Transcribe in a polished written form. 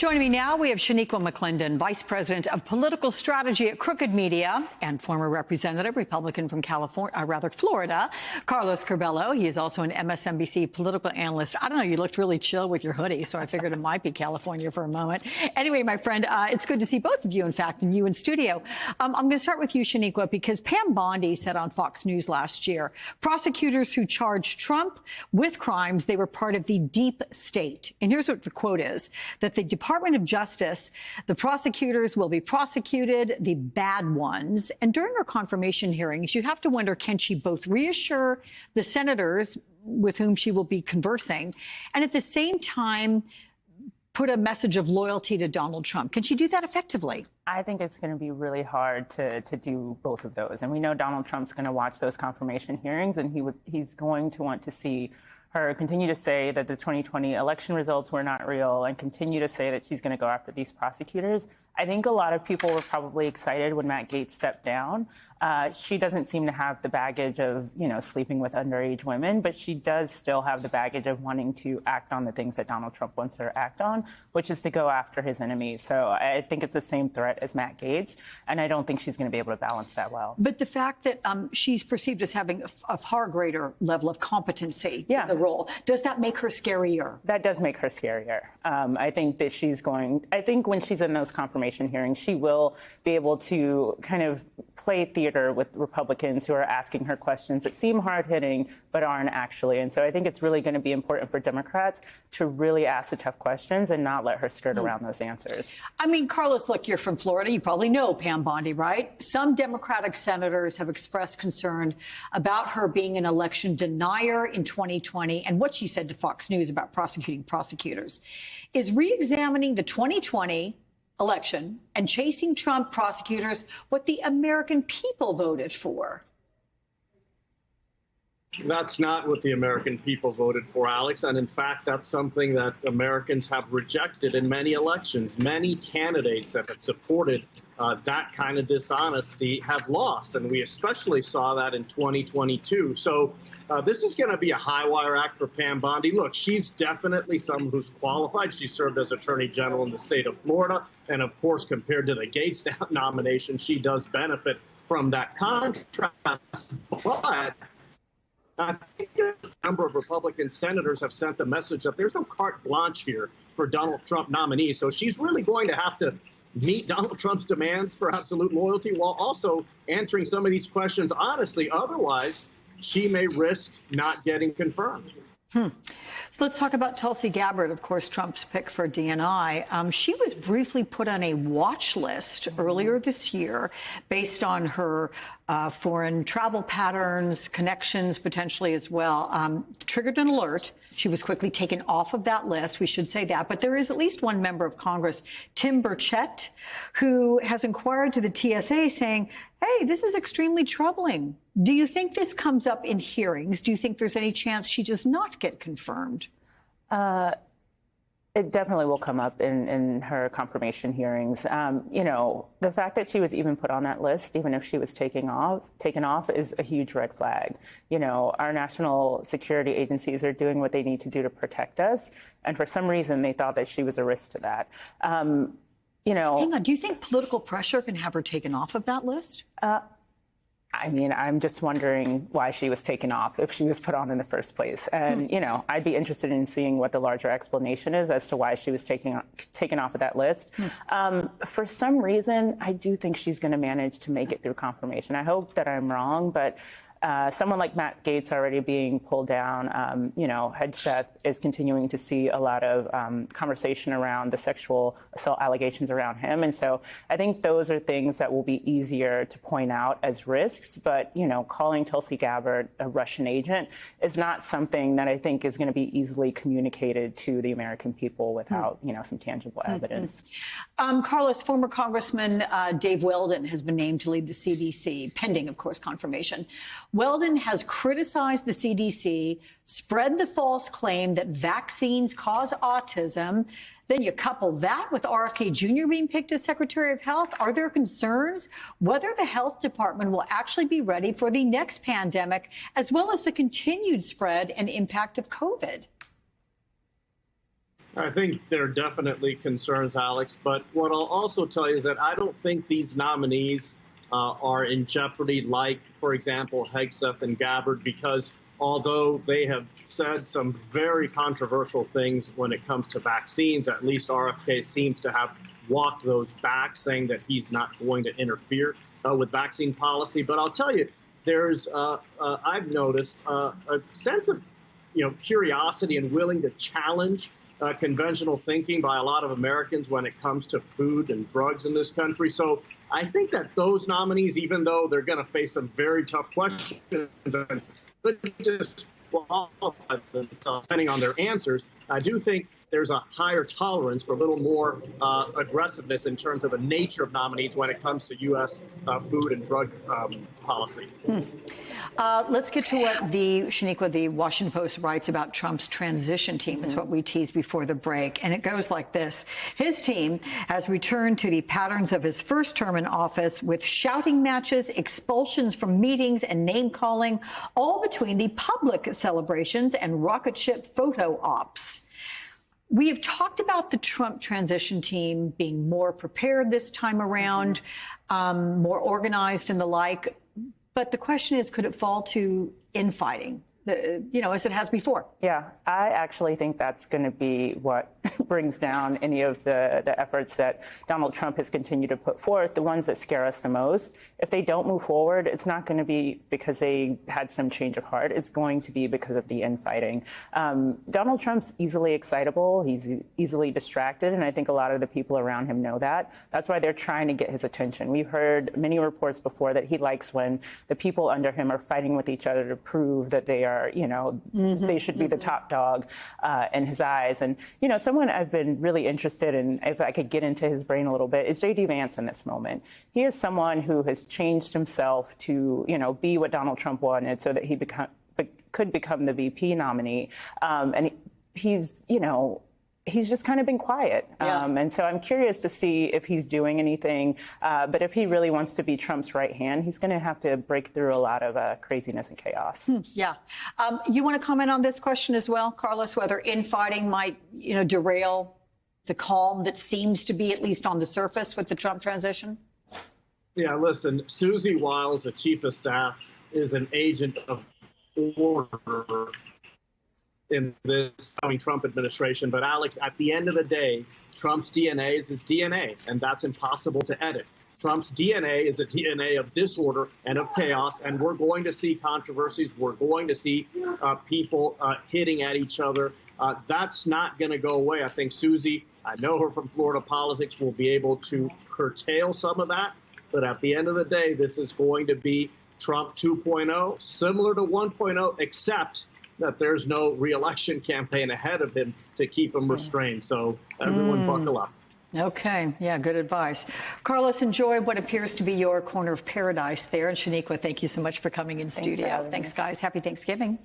Joining me now, we have Shaniqua McClendon, Vice President of Political Strategy at Crooked Media, and former Representative, Republican from Florida, Carlos Curbelo. He is also an MSNBC political analyst. I don't know, you looked really chill with your hoodie, so I figured it might be California for a moment. Anyway, my friend, it's good to see both of you, in fact, and you in studio. I'm going to start with you, Shaniqua, because Pam Bondi said on Fox News last year, prosecutors who charged Trump with crimes, they were part of the deep state. And here's what the quote is, that the Department of Justice, the prosecutors will be prosecuted, the bad ones. And during her confirmation hearings, you have to wonder, can she both reassure the senators with whom she will be conversing and at the same time put a message of loyalty to Donald Trump? Can she do that effectively? I think it's going to be really hard to do both of those. And we know Donald Trump's going to watch those confirmation hearings, and he's going to want to see her continue to say that the 2020 election results were not real and continue to say that she's going to go after these prosecutors. I think a lot of people were probably excited when Matt Gaetz stepped down. She doesn't seem to have the baggage of, sleeping with underage women, but she does still have the baggage of wanting to act on the things that Donald Trump wants her to act on, which is to go after his enemies. So I think it's the same threat as Matt Gaetz, and I don't think she's going to be able to balance that well. But the fact that she's perceived as having a far greater level of competency in the role, does that make her scarier? That does make her scarier. I think that I think when she's in those confirmation hearings, she will be able to kind of play theater with Republicans who are asking her questions that seem hard-hitting but aren't actually. And so I think it's really going to be important for Democrats to really ask the tough questions and not let her skirt around those answers. I mean, Carlos, look, you're from Florida. You probably know Pam Bondi, right? Some Democratic senators have expressed concern about her being an election denier in 2020 and what she said to Fox News about prosecuting prosecutors. Is re-examining the 2020 election and chasing Trump prosecutors what the American people voted for? That's not what the American people voted for, Alex. And in fact, that's something that Americans have rejected in many elections. Many candidates that have supported that kind of dishonesty have lost. And we especially saw that in 2022. So this is going to be a high wire act for Pam Bondi. Look, she's definitely someone who's qualified. She served as Attorney General in the state of Florida. And of course, compared to the Gaetz nomination, she does benefit from that contrast. But I think a number of Republican senators have sent the message that there's no carte blanche here for Donald Trump nominees. So she's really going to have to meet Donald Trump's demands for absolute loyalty while also answering some of these questions honestly. Otherwise, she may risk not getting confirmed. So let's talk about Tulsi Gabbard, of course, Trump's pick for DNI. She was briefly put on a watch list earlier this year based on her foreign travel patterns, connections potentially as well. Triggered an alert. She was quickly taken off of that list. We should say that. But there is at least one member of Congress, Tim Burchett, who has inquired to the TSA saying, hey, this is extremely troubling. Do you think this comes up in hearings? Do you think there's any chance she does not get confirmed? It definitely will come up in her confirmation hearings. The fact that she was even put on that list, even if she was taken off, is a huge red flag. Our national security agencies are doing what they need to do to protect us. And for some reason, they thought that she was a risk to that. Hang on. Do you think political pressure can have her taken off of that list? I'm just wondering why she was taken off if she was put on in the first place. And, I'd be interested in seeing what the larger explanation is as to why she was taken off of that list. For some reason, I do think she's going to manage to make it through confirmation. I hope that I'm wrong, but someone like Matt Gaetz already being pulled down, Hegseth is continuing to see a lot of conversation around the sexual assault allegations around him. And so I think those are things that will be easier to point out as risks. But, calling Tulsi Gabbard a Russian agent is not something that I think is going to be easily communicated to the American people without, some tangible evidence. Carlos, former Congressman Dave Weldon has been named to lead the CDC, pending, of course, confirmation. Weldon has criticized the CDC, spread the false claim that vaccines cause autism. Then you couple that with RFK Jr. being picked as Secretary of Health. Are there concerns whether the health department will actually be ready for the next pandemic, as well as the continued spread and impact of COVID? I think there are definitely concerns, Alex. But what I'll also tell you is that I don't think these nominees are in jeopardy, like, for example, Hegseth and Gabbard, because although they have said some very controversial things when it comes to vaccines, at least RFK seems to have walked those back, saying that he's not going to interfere with vaccine policy. But I'll tell you, there's I've noticed a sense of curiosity and willing to challenge conventional thinking by a lot of Americans when it comes to food and drugs in this country. So I think that those nominees, even though they're going to face some very tough questions and could disqualify themselves depending on their answers, I do think there's a higher tolerance for a little more aggressiveness in terms of the nature of nominees when it comes to U.S. Food and drug policy. Let's get to what Shaniqua, the Washington Post writes about Trump's transition team. It's what we teased before the break. And it goes like this. His team has returned to the patterns of his first term in office with shouting matches, expulsions from meetings, and name-calling, all between the public celebrations and rocket ship photo ops. We have talked about the Trump transition team being more prepared this time around, more organized and the like. But the question is, could it fall to infighting, as it has before? Yeah, I actually think that's going to be what brings down any of the efforts that Donald Trump has continued to put forth, the ones that scare us the most. If they don't move forward, it's not going to be because they had some change of heart. It's going to be because of the infighting. Donald Trump's easily excitable. He's easily distracted, and I think a lot of the people around him know that. That's why they're trying to get his attention. We've heard many reports before that he likes when the people under him are fighting with each other to prove that they are, they should be the top dog in his eyes. And, someone I've been really interested in, if I could get into his brain a little bit, is J.D. Vance in this moment. He is someone who has changed himself to, be what Donald Trump wanted so that he could become the VP nominee. And he's just kind of been quiet. Yeah. And so I'm curious to see if he's doing anything. But if he really wants to be Trump's right hand, he's going to have to break through a lot of craziness and chaos. Yeah. You want to comment on this question as well, Carlos, whether infighting might, derail the calm that seems to be, at least on the surface, with the Trump transition? Yeah, listen, Susie Wiles, the chief of staff, is an agent of order in this coming Trump administration. But Alex, at the end of the day, Trump's DNA is his DNA, and that's impossible to edit. Trump's DNA is a DNA of disorder and of chaos, and we're going to see controversies. We're going to see people hitting at each other. That's not going to go away. I think Susie, I know her from Florida politics, will be able to curtail some of that. But at the end of the day, this is going to be Trump 2.0, similar to 1.0, except that there's no re-election campaign ahead of him to keep him restrained. So everyone buckle up. Okay. Yeah, good advice. Carlos, enjoy what appears to be your corner of paradise there. And Shaniqua, thank you so much for coming in studio. Thanks, guys. Happy Thanksgiving.